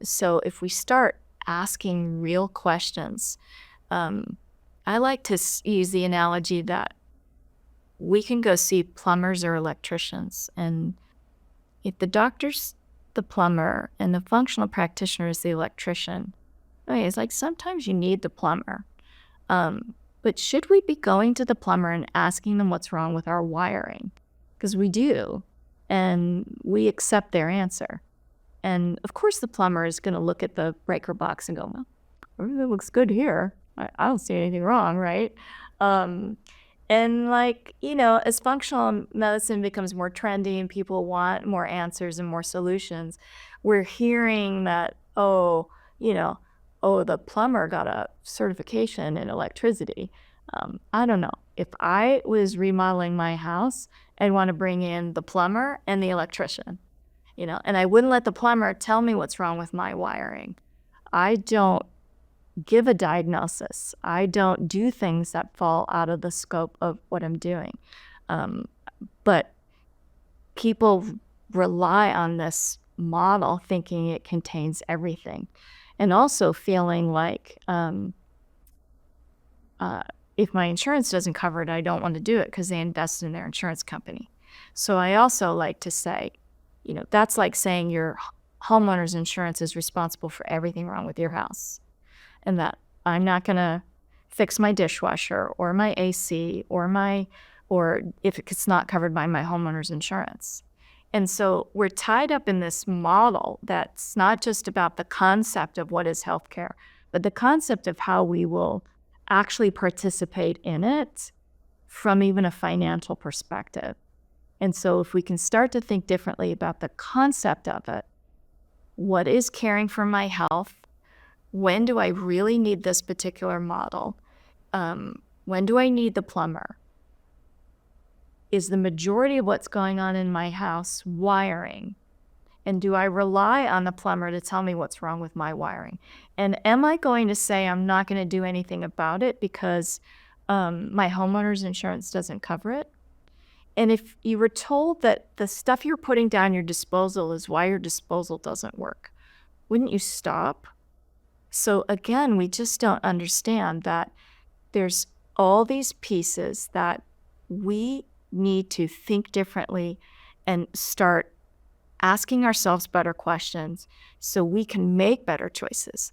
So if we start asking real questions, I like to use the analogy that we can go see plumbers or electricians, and if the doctor's the plumber and the functional practitioner is the electrician, okay, it's like sometimes you need the plumber. But should we be going to the plumber and asking them what's wrong with our wiring? Because we do, and we accept their answer. And of course, the plumber is going to look at the breaker box and go, well, everything looks good here. I don't see anything wrong, right? And as functional medicine becomes more trendy and people want more answers and more solutions, we're hearing that, the plumber got a certification in electricity. I don't know. If I was remodeling my house, I'd want to bring in the plumber and the electrician, and I wouldn't let the plumber tell me what's wrong with my wiring. I don't give a diagnosis. I don't do things that fall out of the scope of what I'm doing. But people rely on this model thinking it contains everything, and also feeling like if my insurance doesn't cover it, I don't want to do it because they invest in their insurance company. So I also like to say, that's like saying your homeowner's insurance is responsible for everything wrong with your house, and that I'm not going to fix my dishwasher or my AC or if it's not covered by my homeowner's insurance. And so we're tied up in this model that's not just about the concept of what is healthcare, but the concept of how we will actually participate in it from even a financial perspective. And so if we can start to think differently about the concept of it, what is caring for my health? When do I really need this particular model? When do I need the plumber? Is the majority of what's going on in my house wiring? And do I rely on the plumber to tell me what's wrong with my wiring? And am I going to say I'm not going to do anything about it because my homeowner's insurance doesn't cover it? And if you were told that the stuff you're putting down your disposal is why your disposal doesn't work, wouldn't you stop? So again, we just don't understand that there's all these pieces that we need to think differently and start asking ourselves better questions so we can make better choices.